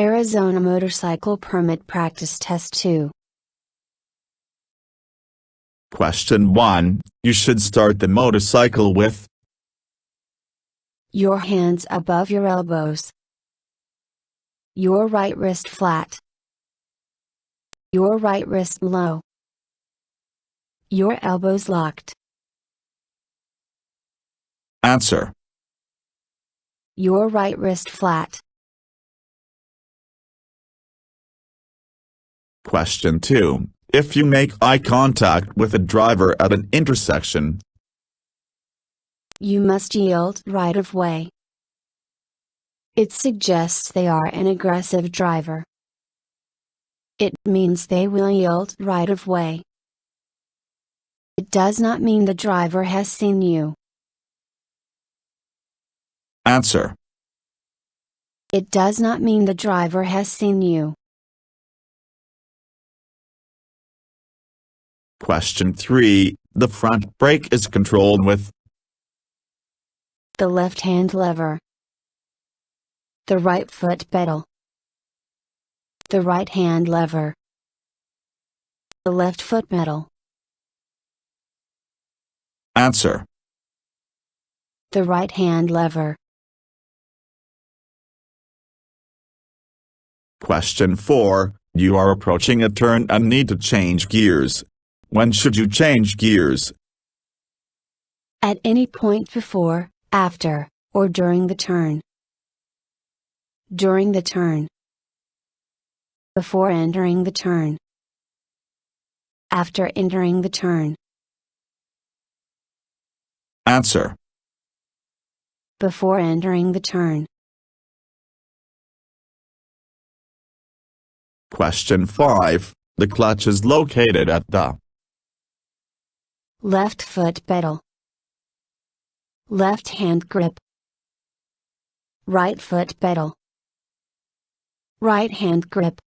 Arizona Motorcycle Permit Practice Test 2. Question 1. You should start the motorcycle with your hands above your elbows, your right wrist flat, your right wrist low, your elbows locked. Answer. Your right wrist flat. Question 2. If you make eye contact with a driver at an intersection, you must yield right of way. It suggests they are an aggressive driver. It means they will yield right of way. It does not mean the driver has seen you. Answer. It does not mean the driver has seen you. Question 3. The front brake is controlled with the left hand lever, the right foot pedal, the right hand lever, the left foot pedal. Answer. The right hand lever. Question 4. You are approaching a turn and need to change gears. When should you change gears? At any point before, after, or during the turn. During the turn. Before entering the turn. After entering the turn. Answer. Before entering the turn. Question 5. The clutch is located at the left foot pedal, left hand grip, right foot pedal, right hand grip.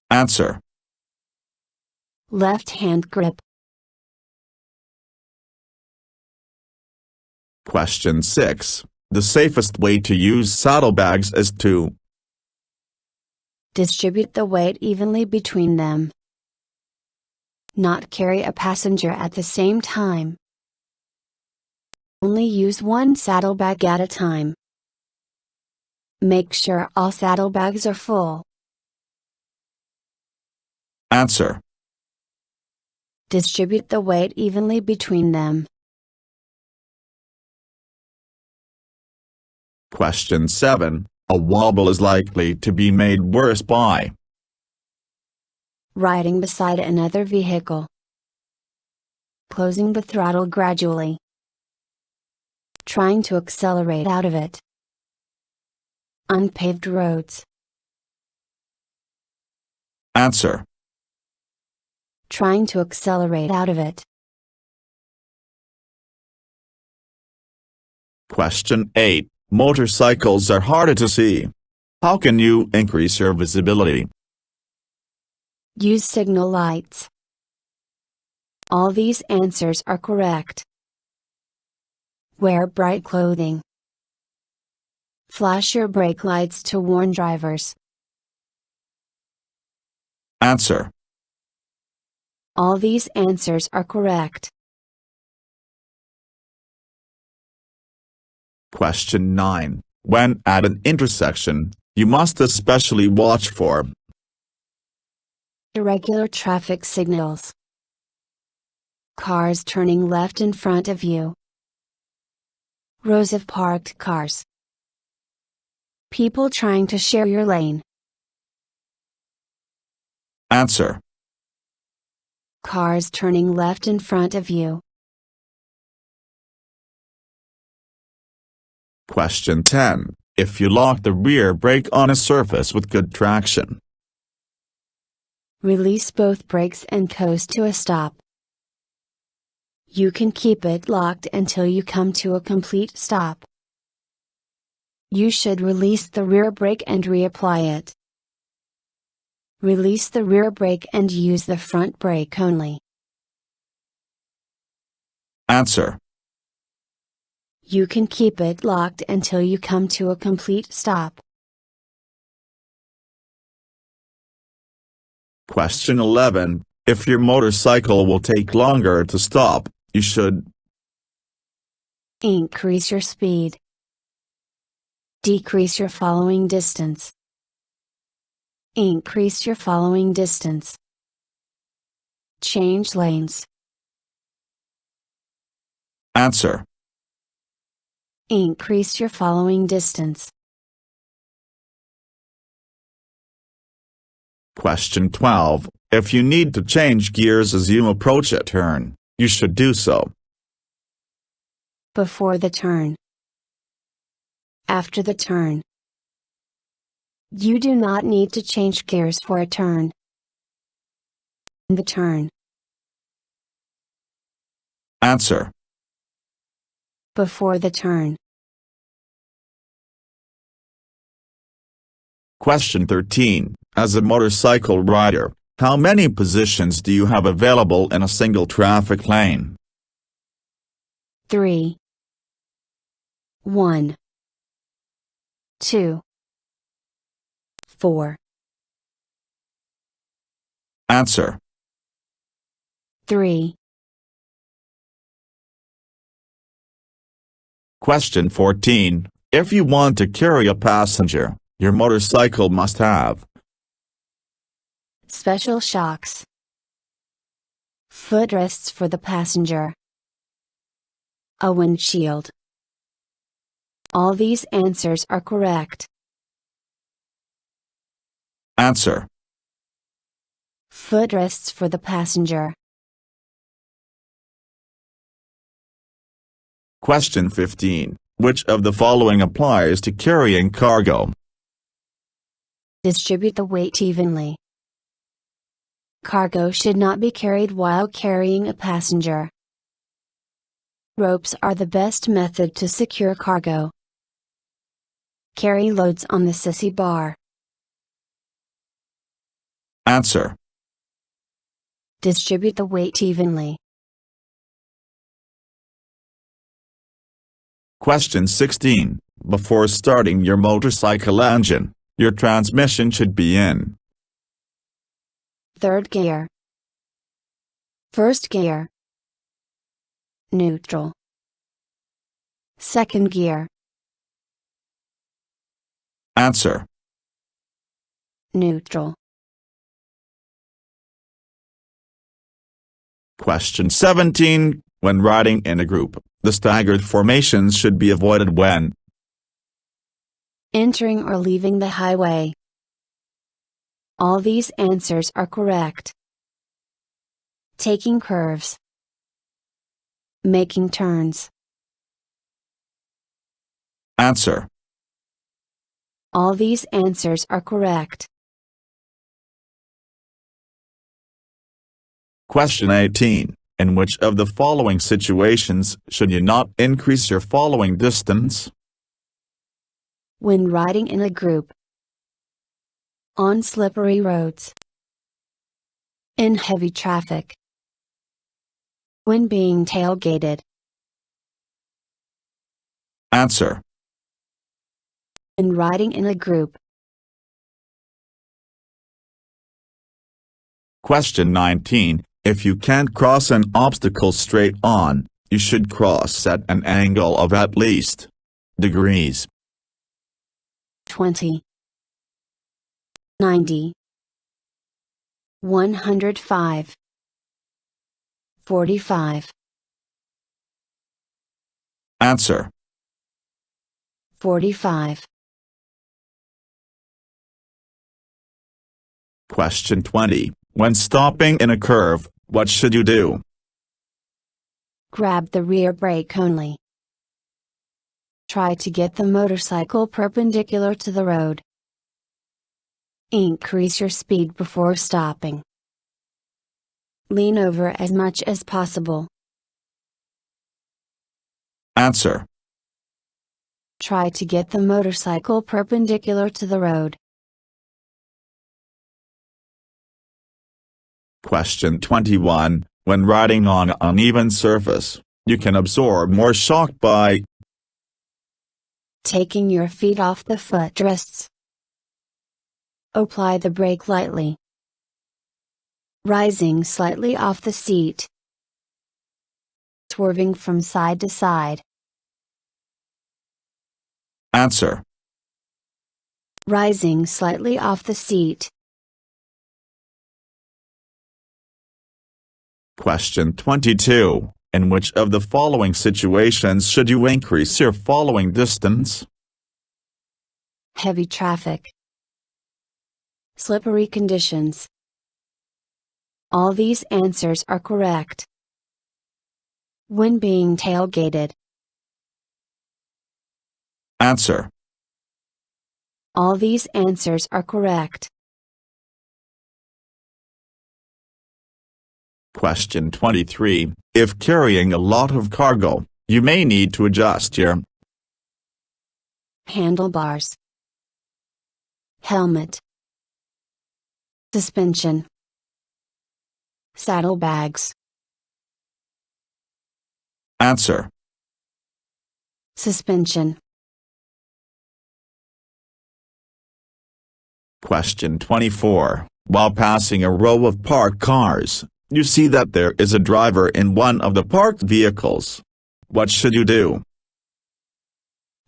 Answer. Left hand grip. Question 6. The safest way to use saddlebags is to distribute the weight evenly between them. Not carry a passenger at the same time. Only use one saddlebag at a time. Make sure all saddlebags are full. Answer. Distribute the weight evenly between them. Question 7. A wobble is likely to be made worse by riding beside another vehicle, closing the throttle gradually, trying to accelerate out of it, unpaved roads. Answer. Trying to accelerate out of it. Question 8. Motorcycles are harder to see. How can you increase your visibility? Use signal lights. All these answers are correct. Wear bright clothing. Flash your brake lights to warn drivers. Answer. All these answers are correct. Question 9. When at an intersection, you must especially watch for irregular traffic signals, cars turning left in front of you, rows of parked cars, people trying to share your lane. Answer. Cars turning left in front of you. Question 10. If you lock the rear brake on a surface with good traction, release both brakes and coast to a stop. You can keep it locked until you come to a complete stop. You should release the rear brake and reapply it. Release the rear brake and use the front brake only. Answer. You can keep it locked until you come to a complete stop. Question 11. If your motorcycle will take longer to stop, you should increase your speed, decrease your following distance, increase your following distance, change lanes. answer. Increase your following distance. Question 12. If you need to change gears as you approach a turn, you should do so before the turn, after the turn. You do not need to change gears for a turn. In the turn. answer. Before the turn. Question 13. As a motorcycle rider, how many positions do you have available in a single traffic lane? 3. 1. 2. 4. Answer. 3. Question 14. If you want to carry a passenger, your motorcycle must have special shocks, footrests for the passenger, a windshield. All these answers are correct. answer. Footrests for the passenger. Question 15. Which of the following applies to carrying cargo? Distribute the weight evenly. Cargo should not be carried while carrying a passenger. Ropes are the best method to secure cargo. Carry loads on the sissy bar. Answer. Distribute the weight evenly. Question 16. Before starting your motorcycle engine, your transmission should be in third gear, first gear, neutral, second gear. answer. Neutral. Question 17. When riding in a group, the staggered formations should be avoided when entering or leaving the highway. All these answers are correct. Taking curves. Making turns. answer. All these answers are correct. Question 18. In which of the following situations should you not increase your following distance? When riding in a group. On slippery roads. In heavy traffic. When being tailgated. Answer. When riding in a group. Question 19. If you can't cross an obstacle straight on, you should cross at an angle of at least degrees. 20. 90. 105. 45. Answer. 45. Question 20. When stopping in a curve, what should you do? Grab the rear brake only. Try to get the motorcycle perpendicular to the road. Increase your speed before stopping. Lean over as much as possible. Answer. Try to get the motorcycle perpendicular to the road. Question 21. When riding on an uneven surface, you can absorb more shock by taking your feet off the footrests. Apply the brake lightly. Rising slightly off the seat. Swerving from side to side. Answer. Rising slightly off the seat. Question 22. In which of the following situations should you increase your following distance? Heavy traffic. Slippery conditions. All these answers are correct. When being tailgated. Answer. All these answers are correct. Question 23. If carrying a lot of cargo, you may need to adjust your Handlebars. Helmet. Suspension. Saddlebags. Answer. Suspension. Question 24. While passing a row of parked cars, you see that there is a driver in one of the parked vehicles. What should you do?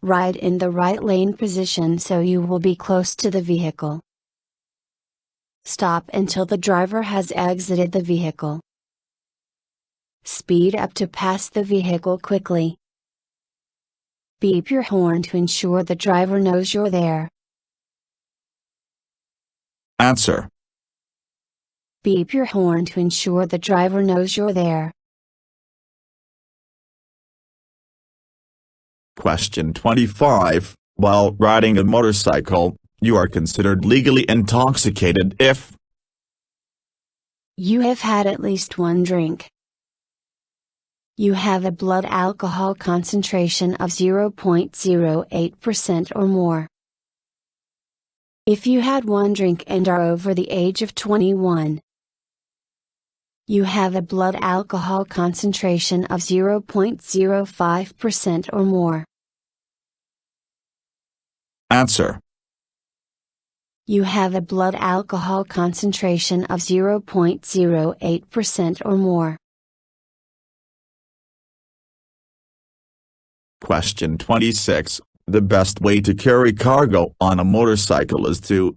Ride in the right lane position so you will be close to the vehicle. Stop until the driver has exited the vehicle. Speed up to pass the vehicle quickly. Beep your horn to ensure the driver knows you're there. Answer. Beep your horn to ensure the driver knows you're there. Question 25. While riding a motorcycle, you are considered legally intoxicated if you have had at least one drink. You have a blood alcohol concentration of 0.08% or more. If you had one drink and are over the age of 21. You have a blood alcohol concentration of 0.05% or more. Answer. You have a blood alcohol concentration of 0.08% or more. Question 26. The best way to carry cargo on a motorcycle is to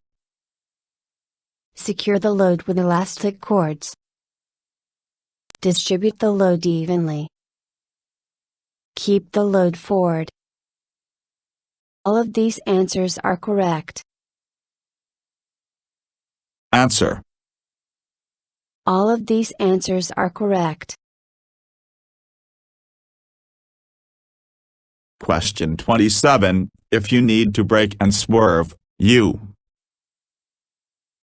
secure the load with elastic cords. Distribute the load evenly. Keep the load forward. All of these answers are correct. Answer. All of these answers are correct. Question 27. If you need to brake and swerve, you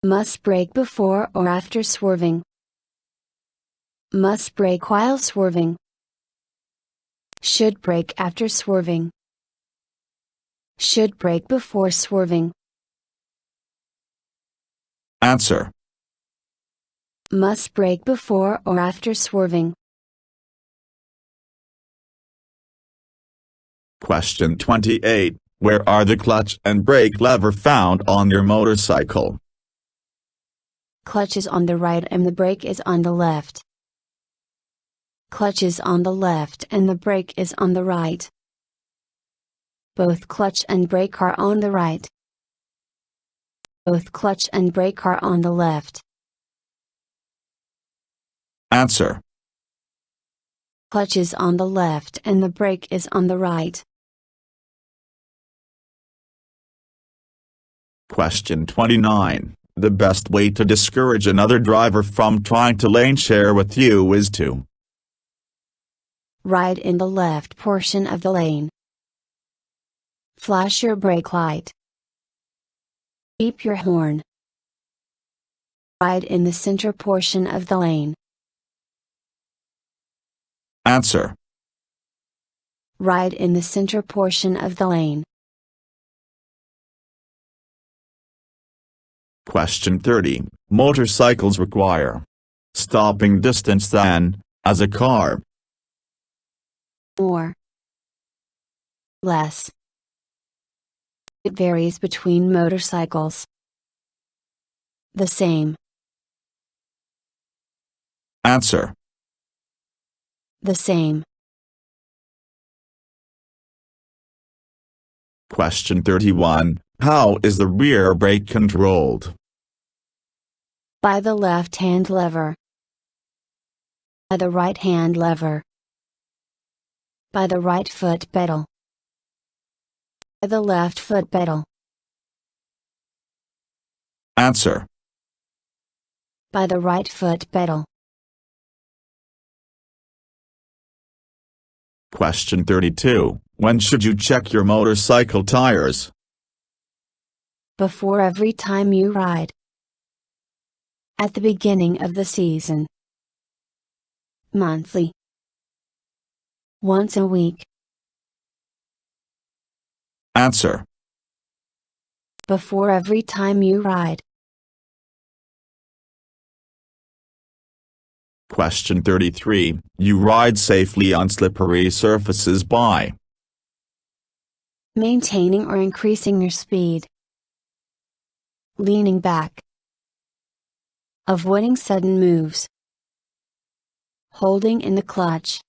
must brake before or after swerving. Must brake while swerving. Should brake after swerving. Should brake before swerving. Answer. Must brake before or after swerving. Question 28. Where are the clutch and brake lever found on your motorcycle? Clutch is on the right and the brake is on the left. Clutch is on the left and the brake is on the right. Both clutch and brake are on the right. Both clutch and brake are on the left. Answer. Clutch is on the left and the brake is on the right. Question 29. The best way to discourage another driver from trying to lane share with you is to ride in the left portion of the lane. Flash your brake light. Beep your horn. Ride in the center portion of the lane. Answer. Ride in the center portion of the lane. Question 30. Motorcycles require stopping distance than, as a car. More. Less. It varies between motorcycles. The same. Answer. The same. Question 31. How is the rear brake controlled? By the left-hand lever. By the right-hand lever. By the right foot pedal. By the left foot pedal. Answer. By the right foot pedal. Question 32. When should you check your motorcycle tires? Before every time you ride. At the beginning of the season. Monthly. Once a week. Answer. Before every time you ride. Question 33. You ride safely on slippery surfaces by Maintaining or increasing your speed. Leaning back. Avoiding sudden moves. Holding in the clutch.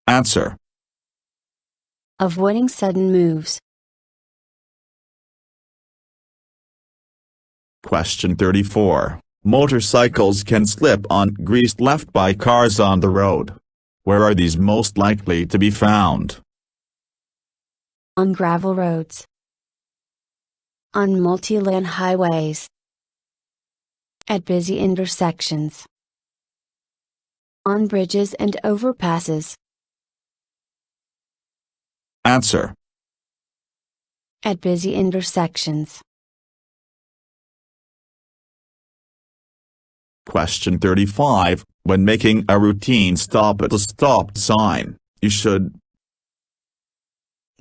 Answer. Avoiding sudden moves. Question 34. Motorcycles can slip on grease left by cars on the road. Where are these most likely to be found? On gravel roads. On multi-lane highways. At busy intersections. On bridges and overpasses. Answer. At busy intersections. Question 35. When making a routine stop at a stop sign, you should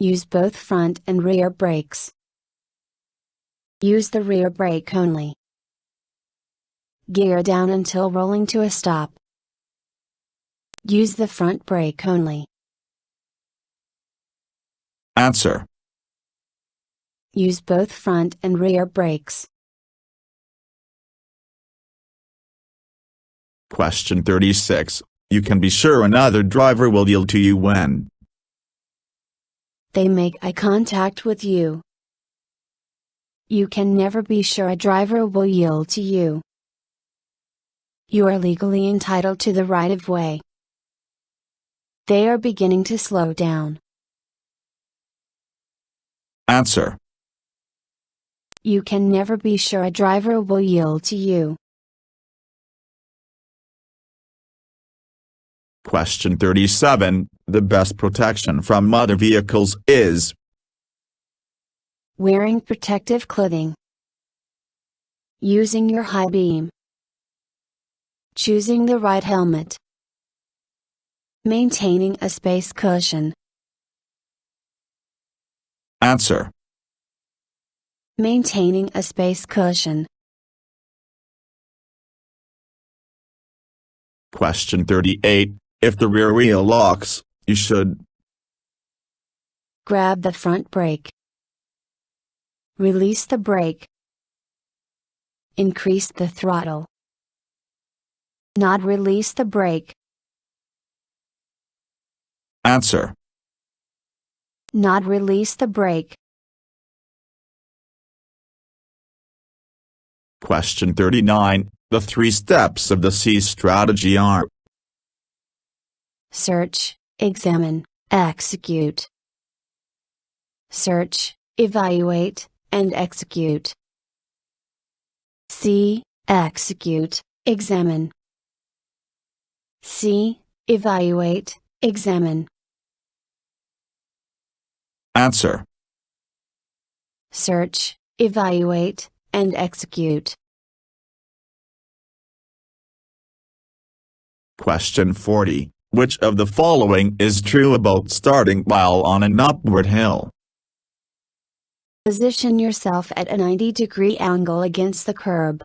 Use both front and rear brakes. Use the rear brake only. Gear down until rolling to a stop. Use the front brake only. Answer. Use both front and rear brakes. Question 36. You can be sure another driver will yield to you when they make eye contact with you. You can never be sure a driver will yield to you. You are legally entitled to the right of way. They are beginning to slow down. Answer. You can never be sure a driver will yield to you. Question 37. The best protection from motor vehicles is wearing protective clothing. Using your high beam. Choosing the right helmet. Maintaining a space cushion. Answer. Maintaining a space cushion. Question 38. If the rear wheel locks, you should grab the front brake. Release the brake. Increase the throttle. Not release the brake. Answer. Not release the brake. Question 39. The 3 steps of the C strategy are search, examine, execute. Search, evaluate, and execute. See, execute, examine. See, evaluate, examine. Answer. Search, evaluate, and execute. Question 40. Which of the following is true about starting while on an upward hill? Position yourself at a 90-degree angle against the curb.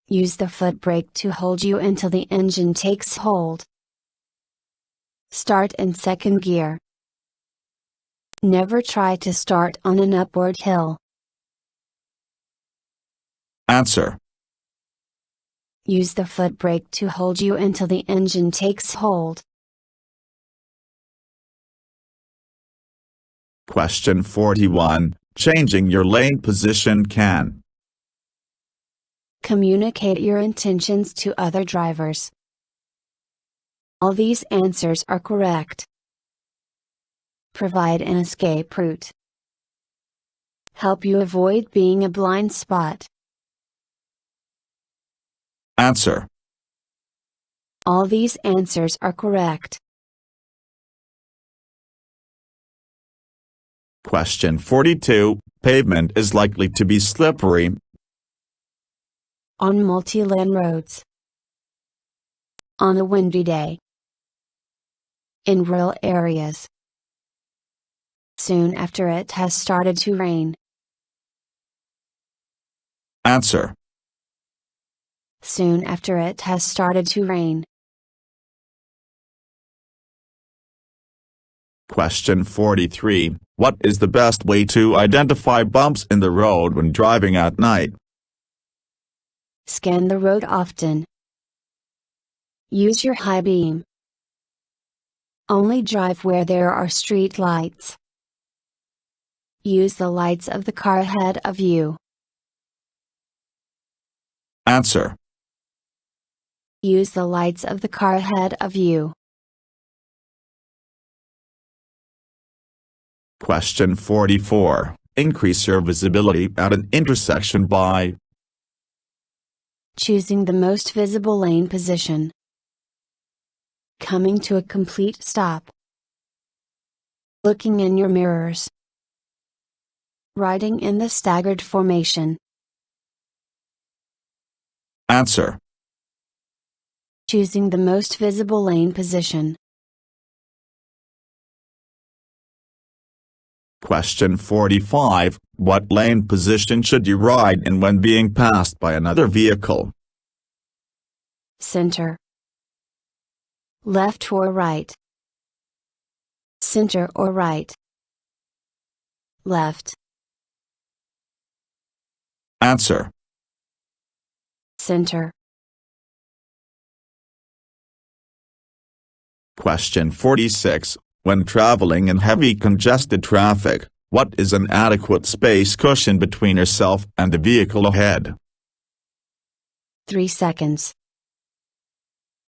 Use the foot brake to hold you until the engine takes hold. Start in second gear. Never try to start on an upward hill. Answer. Use the foot brake to hold you until the engine takes hold. Question 41. Changing your lane position can communicate your intentions to other drivers. All these answers are correct. Provide an escape route. Help you avoid being a blind spot. answer. All these answers are correct. Question 42. Pavement is likely to be slippery On multi-lane roads. On a windy day. In rural areas. Soon after it has started to rain. answer. Soon after it has started to rain. Question 43. What is the best way to identify bumps in the road when driving at night? Scan the road often. Use your high beam. Only drive where there are street lights. Use the lights of the car ahead of you. Answer. Use the lights of the car ahead of you. Question 44. Increase your visibility at an intersection by choosing the most visible lane position. Coming to a complete stop. Looking in your mirrors. Riding in the staggered formation. answer. Choosing the most visible lane position. Question 45. What lane position should you ride in when being passed by another vehicle? Center. Left or right. Center or right. Left. Answer. Center. Question 46. When traveling in heavy congested traffic, what is an adequate space cushion between yourself and the vehicle ahead? 3 seconds.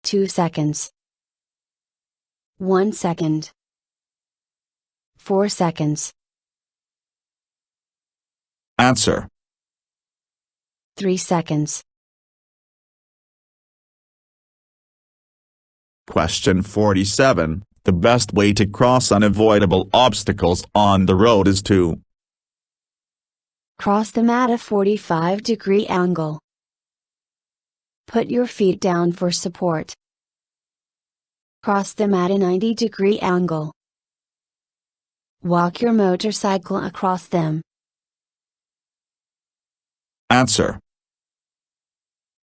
2 seconds. 1 second. 4 seconds. Answer. 3 seconds. Question 47. The best way to cross unavoidable obstacles on the road is to cross them at a 45-degree angle. Put your feet down for support. Cross them at a 90-degree angle. Walk your motorcycle across them. answer.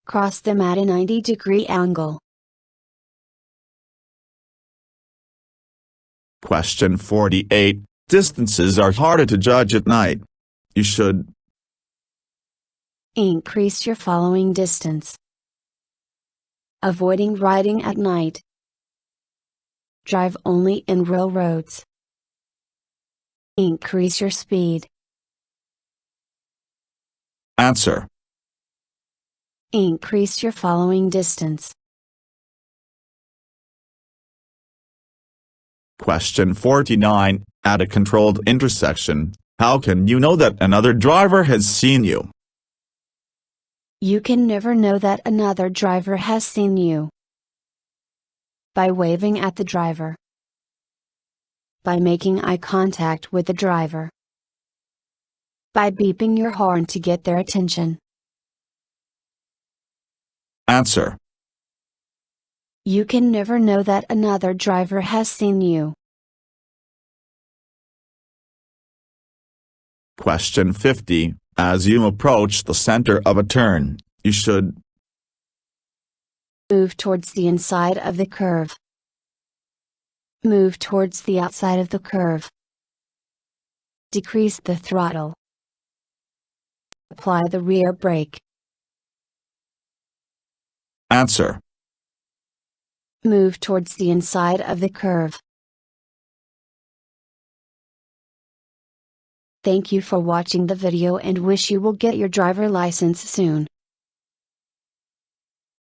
Cross them at a 90-degree angle. Question 48. Distances are harder to judge at night. You should increase your following distance. Avoiding riding at night. Drive only in rural roads. Increase your speed. answer. Increase your following distance. Question 49. At a controlled intersection, how can you know that another driver has seen you? You can never know that another driver has seen you. By waving at the driver. By making eye contact with the driver. By beeping your horn to get their attention. Answer. You can never know that another driver has seen you. Question 50. As you approach the center of a turn, you should move towards the inside of the curve. Move towards the outside of the curve. Decrease the throttle. Apply the rear brake. Answer. Move towards the inside of the curve. Thank you for watching the video and wish you will get your driver license soon.